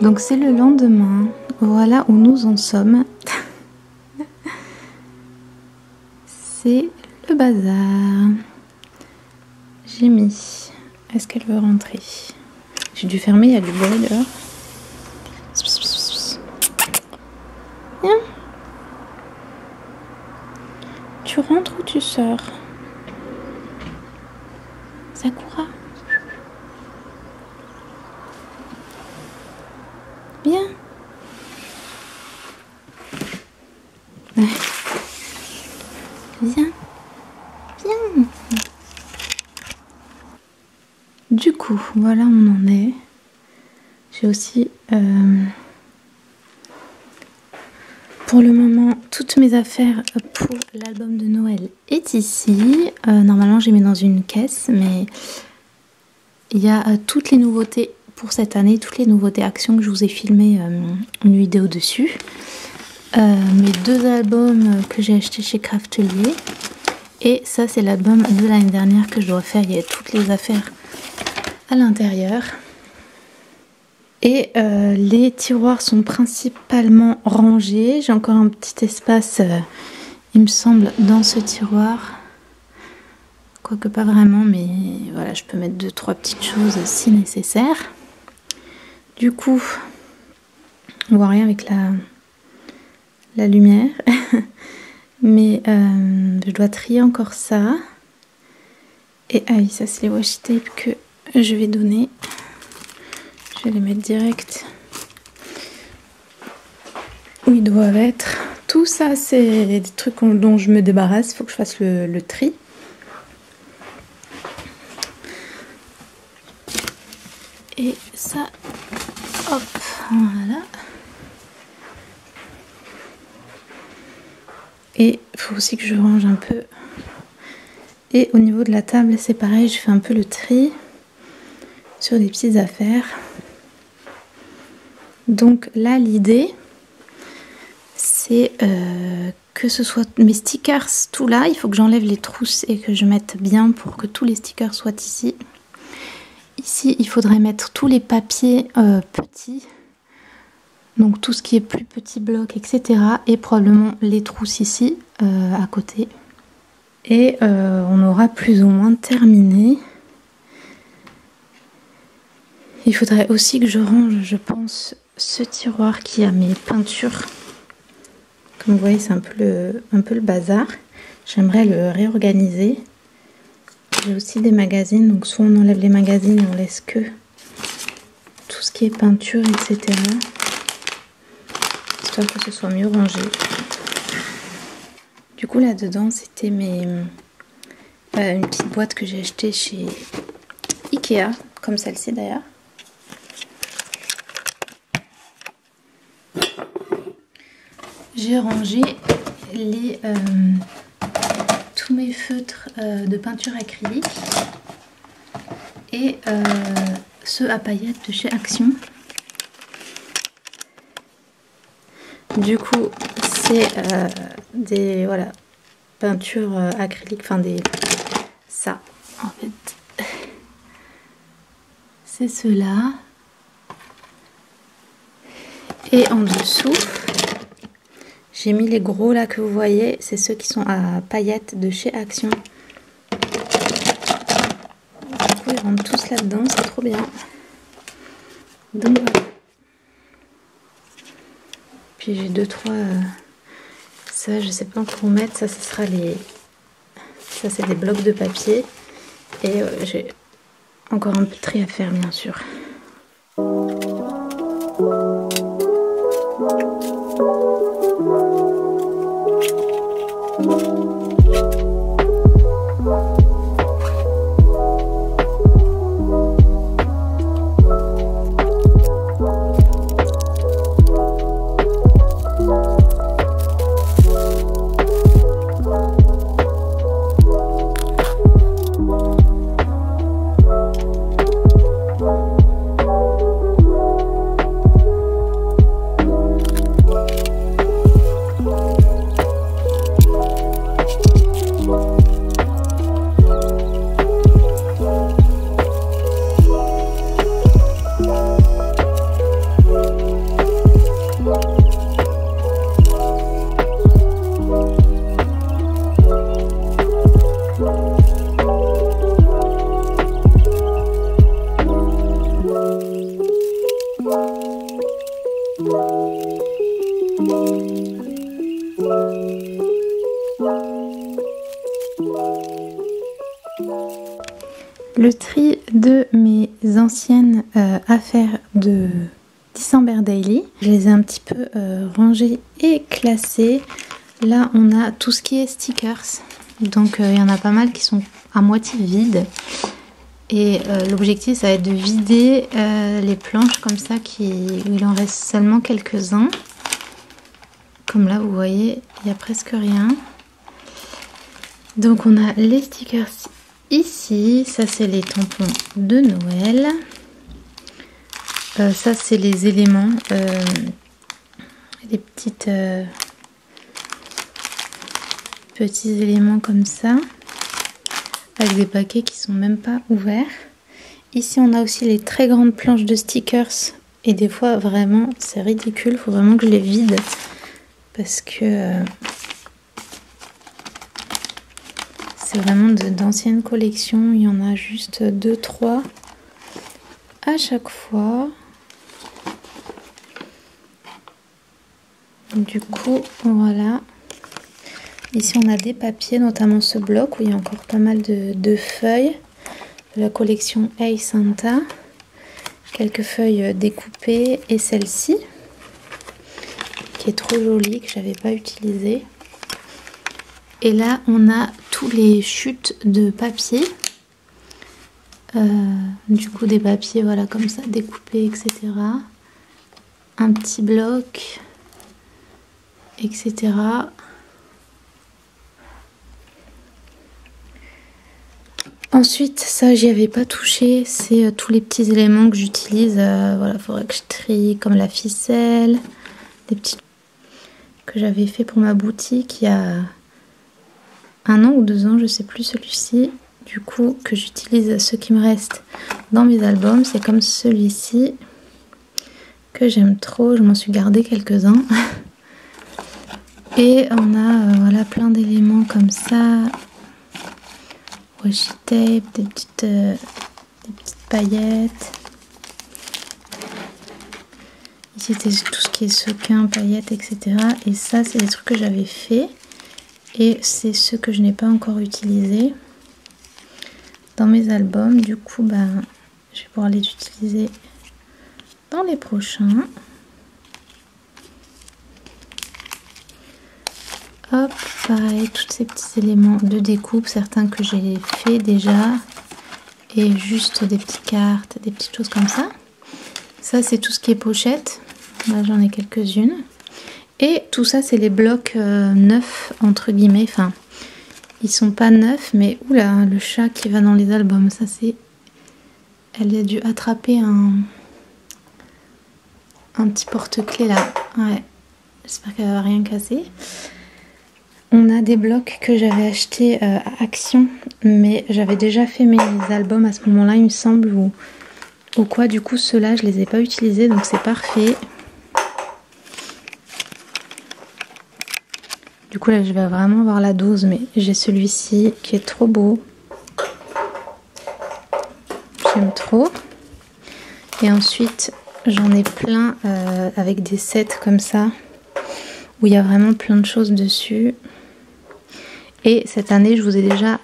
Donc c'est le lendemain, voilà où nous en sommes. C'est le bazar. J'ai mis. Est-ce qu'elle veut rentrer? J'ai dû fermer, il y a du bruit dehors. Viens. Tu rentres ou tu sors? Sakura. Viens. Viens. Viens. Du coup, voilà où on en est. J'ai aussi pour le moment toutes mes affaires pour l'album de Noël est ici. Normalement j'ai mis dans une caisse, mais il y a toutes les nouveautés pour cette année, toutes les nouveautés actions que je vous ai filmé une vidéo dessus. Mes deux albums que j'ai achetés chez Craftelier. Et ça c'est l'album de l'année dernière que je dois faire. Il y a toutes les affaires à l'intérieur. Et les tiroirs sont principalement rangés. J'ai encore un petit espace, il me semble, dans ce tiroir. Quoique pas vraiment, mais voilà, je peux mettre 2-3 petites choses si nécessaire. Du coup, on voit rien avec la lumière. Mais je dois trier encore ça. Et ah oui, ça c'est les washi tape que je vais donner. Je vais les mettre direct où ils doivent être. Tout ça c'est des trucs dont je me débarrasse. Il faut que je fasse le tri. Et ça, hop, voilà. Et il faut aussi que je range un peu. Et au niveau de la table, c'est pareil, je fais un peu le tri sur des petites affaires. Donc là, l'idée, c'est que ce soit mes stickers tout là, il faut que j'enlève les trousses et que je mette bien pour que tous les stickers soient ici. Ici, il faudrait mettre tous les papiers petits, donc tout ce qui est plus petit bloc, etc. Et probablement les trousses ici, à côté. Et on aura plus ou moins terminé. Il faudrait aussi que je range, je pense, ce tiroir qui a mes peintures. Comme vous voyez, c'est un peu le bazar. J'aimerais le réorganiser. J'ai aussi des magazines, donc soit on enlève les magazines et on laisse que tout ce qui est peinture, etc. Histoire que ce soit mieux rangé. Du coup, là-dedans, c'était une petite boîte que j'ai achetée chez Ikea, comme celle-ci d'ailleurs. J'ai rangé tous mes feutres de peinture acrylique et ceux à paillettes de chez Action. Du coup, c'est des peintures acryliques, enfin ça en fait. C'est ceux-là. Et en dessous, j'ai mis les gros là que vous voyez, c'est ceux qui sont à paillettes de chez Action. Du coup, ils rentrent tous là-dedans, c'est trop bien. Donc voilà. Puis j'ai 2-3... ça, je sais pas encore où mettre. Ça, ce sera ça, c'est des blocs de papier. Et j'ai encore un peu de tri à faire, bien sûr. Le tri de mes anciennes affaires de December Daily. Je les ai un petit peu rangées et classées. Là, on a tout ce qui est stickers. Donc, il y en a pas mal qui sont à moitié vides. Et l'objectif, ça va être de vider les planches comme ça, où il en reste seulement quelques-uns. Comme là, vous voyez, il n'y a presque rien. Donc, on a les stickers ici. Ça, c'est les tampons de Noël. Ça, c'est les éléments. Les petits éléments comme ça. Avec des paquets qui sont même pas ouverts. Ici, on a aussi les très grandes planches de stickers. Et des fois, vraiment, c'est ridicule. Il faut vraiment que je les vide. Parce que c'est vraiment d'anciennes collections. Il y en a juste 2-3 à chaque fois. Du coup, voilà. Ici, on a des papiers, notamment ce bloc où il y a encore pas mal de feuilles de la collection Hey Santa. Quelques feuilles découpées et celle-ci qui est trop jolie, que j'avais pas utilisée. Et là, on a tous les chutes de papier. Du coup, des papiers, voilà, comme ça, découpés, etc. Un petit bloc, etc. Ensuite, ça, j'y avais pas touché. C'est tous les petits éléments que j'utilise. Voilà, faudrait que je trie, comme la ficelle, des petites. que j'avais fait pour ma boutique il y a 1 an ou 2 ans, je sais plus, celui-ci. Du coup, que j'utilise ce qui me reste dans mes albums. C'est comme celui-ci que j'aime trop. Je m'en suis gardé quelques-uns. Et on a voilà, plein d'éléments comme ça. Washi tape, des petites paillettes. Ici, c'est tout ce qui est sequin, paillettes, etc. Et ça, c'est des trucs que j'avais fait. Et c'est ceux que je n'ai pas encore utilisés dans mes albums. Du coup, ben, je vais pouvoir les utiliser dans les prochains. Hop, pareil, tous ces petits éléments de découpe, certains que j'ai fait déjà. Et juste des petites cartes, des petites choses comme ça. Ça, c'est tout ce qui est pochette. Là, j'en ai quelques-unes. Et tout ça, c'est les blocs neufs, entre guillemets. Enfin, ils sont pas neufs, mais oula, le chat qui va dans les albums. Ça, c'est... Elle a dû attraper un petit porte-clés là. Ouais, j'espère qu'elle va rien casser. On a des blocs que j'avais achetés à Action, mais j'avais déjà fait mes albums à ce moment-là, il me semble, ou quoi. Du coup, ceux-là, je les ai pas utilisés, donc c'est parfait. Du coup, là, je vais vraiment voir la dose, mais j'ai celui-ci qui est trop beau. J'aime trop. Et ensuite, j'en ai plein avec des sets comme ça, où il y a vraiment plein de choses dessus. Et cette année, je vous ai déjà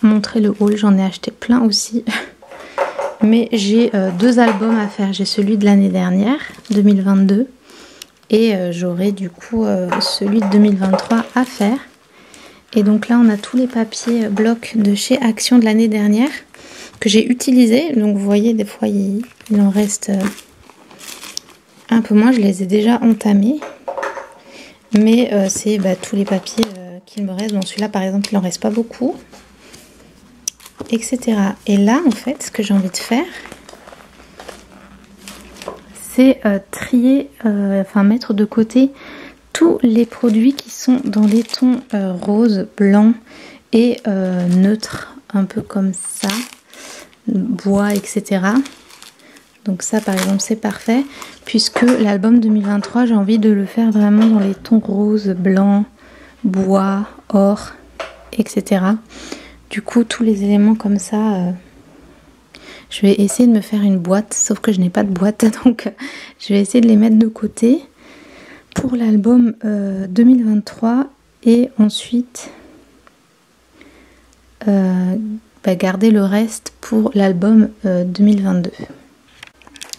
montré le haul, j'en ai acheté plein aussi. Mais j'ai 2 albums à faire. J'ai celui de l'année dernière, 2022. Et j'aurai du coup celui de 2023 à faire. Et donc là, on a tous les papiers blocs de chez Action de l'année dernière que j'ai utilisés. Donc vous voyez, des fois, il en reste un peu moins. Je les ai déjà entamés. Mais c'est tous les papiers qu'il me reste. Bon, celui-là, par exemple, il n'en reste pas beaucoup. Etc. Et là, en fait, ce que j'ai envie de faire, c'est trier, enfin mettre de côté tous les produits qui sont dans les tons rose, blanc et neutre, un peu comme ça, bois, etc. Donc ça, par exemple, c'est parfait, puisque l'album 2023, j'ai envie de le faire vraiment dans les tons rose, blanc, bois, or, etc. Du coup, tous les éléments comme ça... Je vais essayer de me faire une boîte, sauf que je n'ai pas de boîte, donc je vais essayer de les mettre de côté pour l'album 2023 et ensuite garder le reste pour l'album 2022.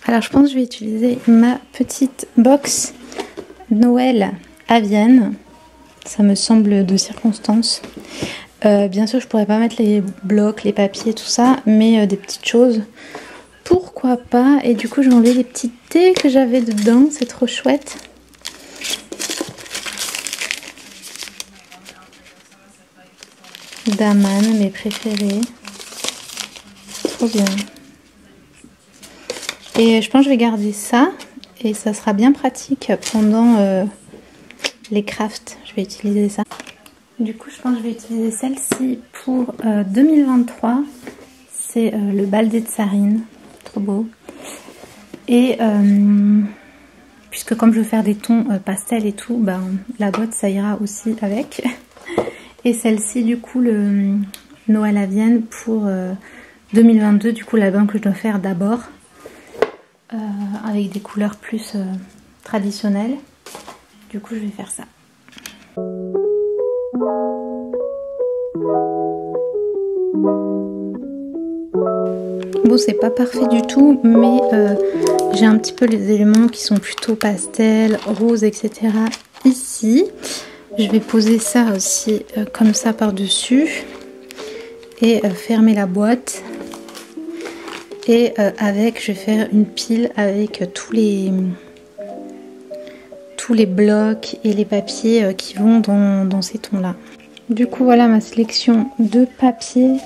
Alors je pense que je vais utiliser ma petite box Noël à Vienne, ça me semble de circonstance. Bien sûr, je pourrais pas mettre les blocs, les papiers, tout ça, mais des petites choses, pourquoi pas. Et du coup, j'ai enlevé les petits thés que j'avais dedans, c'est trop chouette. Daman, mes préférés. Trop bien. Et je pense que je vais garder ça, et ça sera bien pratique pendant les crafts. Je vais utiliser ça. Du coup, je pense que je vais utiliser celle-ci pour 2023. C'est le baldé de Sarine. Trop beau. Et puisque comme je veux faire des tons pastel et tout, la boîte, ça ira aussi avec. Et celle-ci, du coup, le Noël à Vienne pour 2022. Du coup, l'album que je dois faire d'abord. Avec des couleurs plus traditionnelles. Du coup, je vais faire ça. Bon, c'est pas parfait du tout, mais j'ai un petit peu les éléments qui sont plutôt pastel, rose, etc. ici. Je vais poser ça aussi comme ça par-dessus et fermer la boîte. Et avec, je vais faire une pile avec tous les blocs et les papiers qui vont dans ces tons-là. Du coup, voilà ma sélection de papiers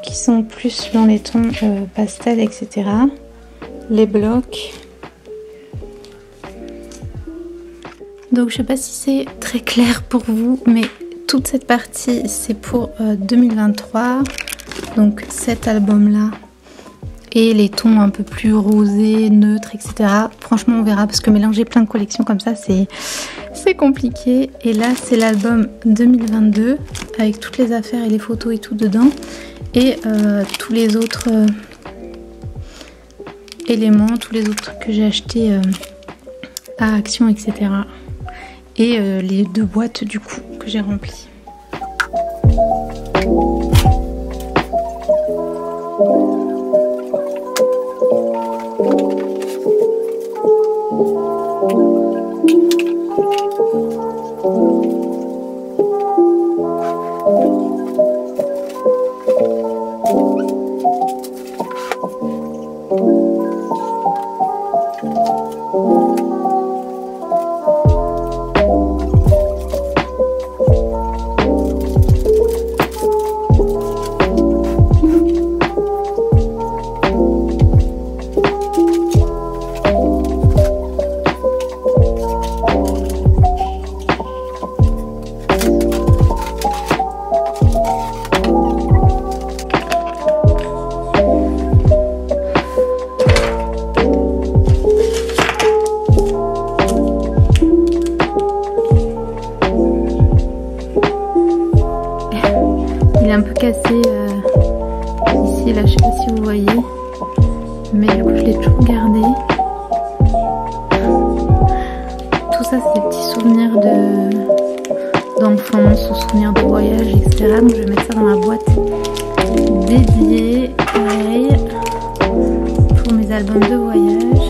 qui sont plus dans les tons pastel, etc. Les blocs. Donc je sais pas si c'est très clair pour vous, mais toute cette partie c'est pour 2023. Donc cet album là et les tons un peu plus rosés, neutres, etc. Franchement on verra parce que mélanger plein de collections comme ça c'est compliqué. Et là c'est l'album 2022 avec toutes les affaires et les photos et tout dedans. Et tous les autres éléments, tous les autres trucs que j'ai achetés à Action, etc. Et les 2 boîtes du coup que j'ai remplies. Il est un peu cassé ici, là je sais pas si vous voyez, mais du coup je l'ai toujours gardé. Tout ça c'est des petits souvenirs d'enfance ou souvenirs de voyage, etc. Donc je vais mettre ça dans ma boîte dédiée, pareil, pour mes albums de voyage.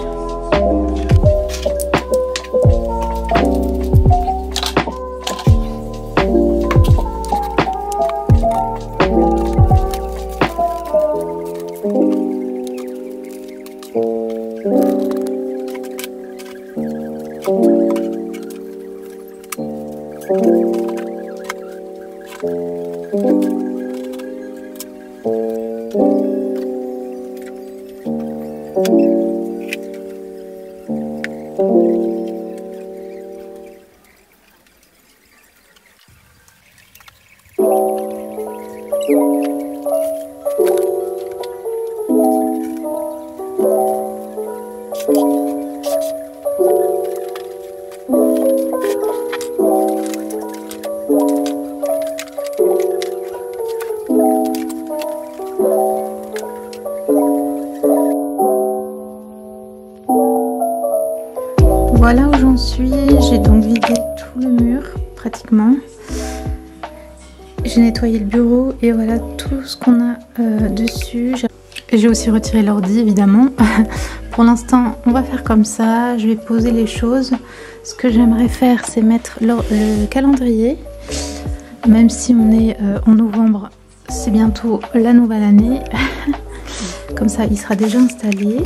Voilà où j'en suis, j'ai donc vidé tout le mur pratiquement. J'ai nettoyé le bureau et voilà tout ce qu'on a dessus. J'ai aussi retiré l'ordi évidemment. Pour l'instant on va faire comme ça, je vais poser les choses. Ce que j'aimerais faire c'est mettre le calendrier. Même si on est en novembre, c'est bientôt la nouvelle année. Comme ça il sera déjà installé.